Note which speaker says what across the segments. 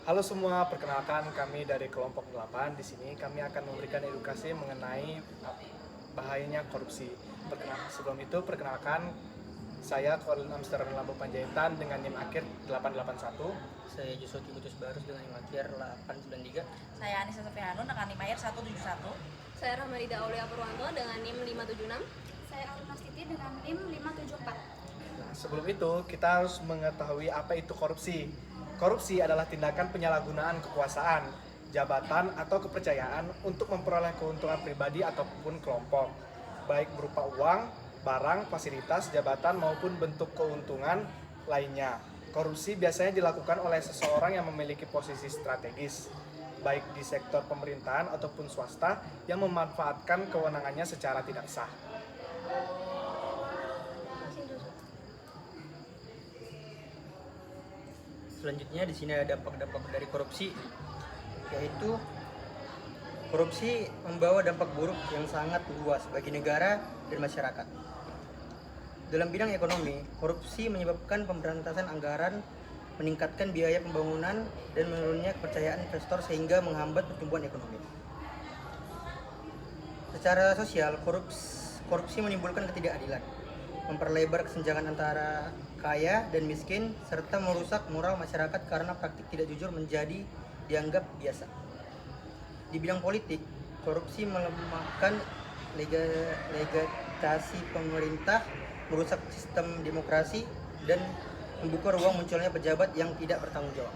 Speaker 1: Halo semua, perkenalkan kami dari kelompok 8. Di sini kami akan memberikan edukasi mengenai bahayanya korupsi. Sebelum itu, perkenalkan saya Kolin Amsterdam Lampu Panjaitan dengan NIM akhir 881.
Speaker 2: Saya Joshua Timotius Barus dengan NIM akhir 893.
Speaker 3: Saya Anissa Sofianun dengan NIM akhir 171.
Speaker 4: Saya Rahmarida Aulia Purwanto dengan NIM 576.
Speaker 5: Saya Aruna Siti dengan NIM 574.
Speaker 1: Nah, sebelum itu, kita harus mengetahui apa itu korupsi. Korupsi adalah tindakan penyalahgunaan kekuasaan, jabatan, atau kepercayaan untuk memperoleh keuntungan pribadi ataupun kelompok, baik berupa uang, barang, fasilitas, jabatan, maupun bentuk keuntungan lainnya. Korupsi biasanya dilakukan oleh seseorang yang memiliki posisi strategis, baik di sektor pemerintahan ataupun swasta, yang memanfaatkan kewenangannya secara tidak sah.
Speaker 2: Selanjutnya di sini ada dampak-dampak dari korupsi, yaitu korupsi membawa dampak buruk yang sangat luas bagi negara dan masyarakat. Dalam bidang ekonomi, korupsi menyebabkan pemberantasan anggaran, meningkatkan biaya pembangunan, dan menurunnya kepercayaan investor sehingga menghambat pertumbuhan ekonomi. Secara sosial, korupsi menimbulkan ketidakadilan, memperlebar kesenjangan antara kaya dan miskin, serta merusak moral masyarakat karena praktik tidak jujur menjadi dianggap biasa. Di bidang politik, korupsi melemahkan legitimasi pemerintah, merusak sistem demokrasi, dan membuka ruang munculnya pejabat yang tidak bertanggung jawab.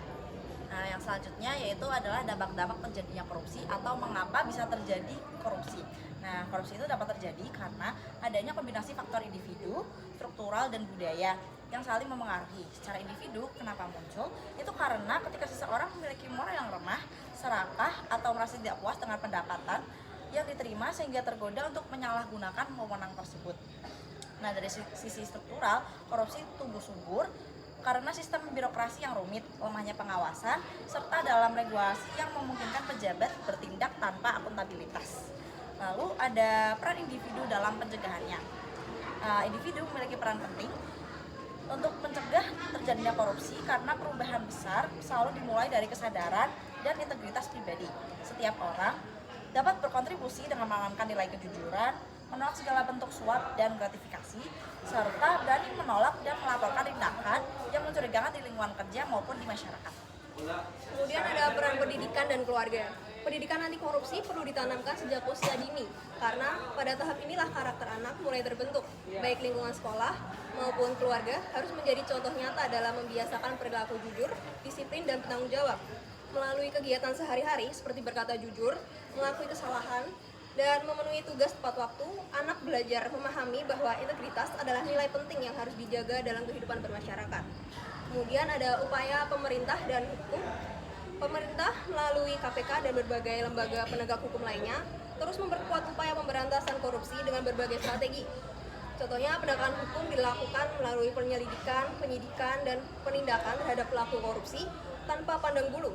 Speaker 3: Nah, yang selanjutnya yaitu adalah dampak-dampak terjadinya korupsi atau mengapa bisa terjadi korupsi. Nah, korupsi itu dapat terjadi karena adanya kombinasi faktor individu, struktural, dan budaya yang saling memengaruhi. Secara individu, kenapa muncul? Itu karena ketika seseorang memiliki moral yang lemah, serakah, atau merasa tidak puas dengan pendapatan yang diterima sehingga tergoda untuk menyalahgunakan wewenang tersebut. Nah, dari sisi struktural, korupsi tumbuh subur karena sistem birokrasi yang rumit, lemahnya pengawasan, serta dalam regulasi yang memungkinkan pejabat bertindak tanpa akuntabilitas. Lalu ada peran individu dalam pencegahannya. Individu memiliki peran penting untuk mencegah terjadinya korupsi karena perubahan besar selalu dimulai dari kesadaran dan integritas pribadi. Setiap orang dapat berkontribusi dengan menanamkan nilai kejujuran, menolak segala bentuk suap dan gratifikasi, serta berani menolak dan melaporkan tindakan yang mencurigakan di lingkungan kerja maupun di masyarakat.
Speaker 4: Kemudian ada peran pendidikan dan keluarga. Pendidikan anti korupsi perlu ditanamkan sejak usia dini, karena pada tahap inilah karakter anak mulai terbentuk. Baik lingkungan sekolah maupun keluarga harus menjadi contoh nyata dalam membiasakan perilaku jujur, disiplin, dan bertanggung jawab. Melalui kegiatan sehari-hari seperti berkata jujur, mengakui kesalahan, dan memenuhi tugas tepat waktu, anak belajar memahami bahwa integritas adalah nilai penting yang harus dijaga dalam kehidupan bermasyarakat. Kemudian ada upaya pemerintah dan hukum. Pemerintah melalui KPK dan berbagai lembaga penegak hukum lainnya terus memperkuat upaya pemberantasan korupsi dengan berbagai strategi. Contohnya, penegakan hukum dilakukan melalui penyelidikan, penyidikan, dan penindakan terhadap pelaku korupsi tanpa pandang bulu.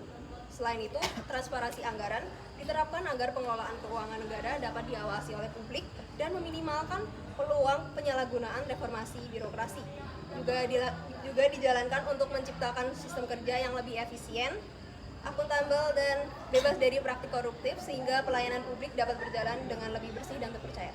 Speaker 4: Selain itu, transparansi anggaran diterapkan agar pengelolaan keuangan negara dapat diawasi oleh publik dan meminimalkan peluang penyalahgunaan reformasi birokrasi. Juga dijalankan untuk menciptakan sistem kerja yang lebih efisien, akuntabel, dan bebas dari praktik koruptif sehingga pelayanan publik dapat berjalan dengan lebih bersih dan terpercaya.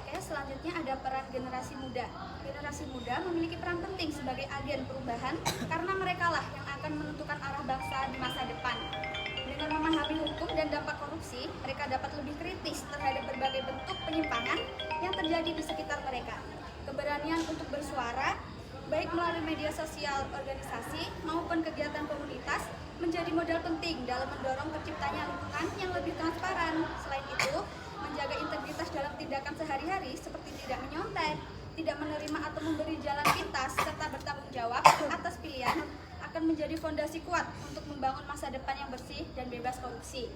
Speaker 5: Oke, selanjutnya ada peran generasi muda. Generasi muda memiliki peran penting sebagai agen perubahan karena merekalah yang akan menentukan arah bangsa di masa depan. Dengan memahami hukum dan dampak korupsi, mereka dapat lebih kritis terhadap berbagai bentuk penyimpangan yang terjadi di sekitar mereka. Keberanian untuk bersuara, baik melalui media sosial organisasi maupun kegiatan komunitas, menjadi modal penting dalam mendorong terciptanya lingkungan yang lebih transparan. Selain itu, menjaga integritas dalam tindakan sehari-hari seperti tidak menyontek, tidak menerima atau memberi jalan pintas, serta bertanggung jawab atas pilihan akan menjadi fondasi kuat untuk membangun masa depan yang bersih dan bebas korupsi.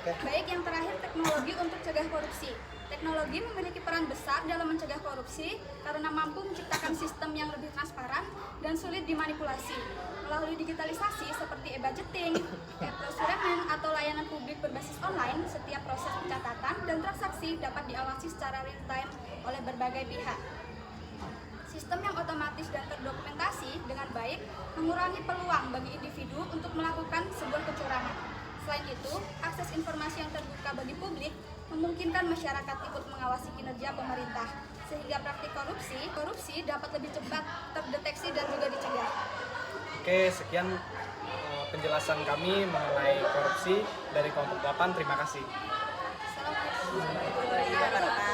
Speaker 5: Baik, yang terakhir, teknologi untuk cegah korupsi. Teknologi memiliki peran besar dalam mencegah korupsi karena mampu menciptakan sistem yang lebih transparan dan sulit dimanipulasi. Melalui digitalisasi seperti e-budgeting, e-procurement, atau layanan publik berbasis online, setiap proses pencatatan dan transaksi dapat diawasi secara real-time oleh berbagai pihak. Sistem yang otomatis dan terdokumentasi dengan baik baik, mengurangi peluang bagi individu untuk melakukan sebuah kecurangan. Selain itu, akses informasi yang terbuka bagi publik memungkinkan masyarakat ikut mengawasi kinerja pemerintah, sehingga praktik korupsi dapat lebih cepat terdeteksi dan juga dicegah.
Speaker 1: Oke, sekian penjelasan kami mengenai korupsi dari kelompok 8. Terima kasih.
Speaker 5: Assalamualaikum.
Speaker 3: Warahmatullahi wabarakatuh.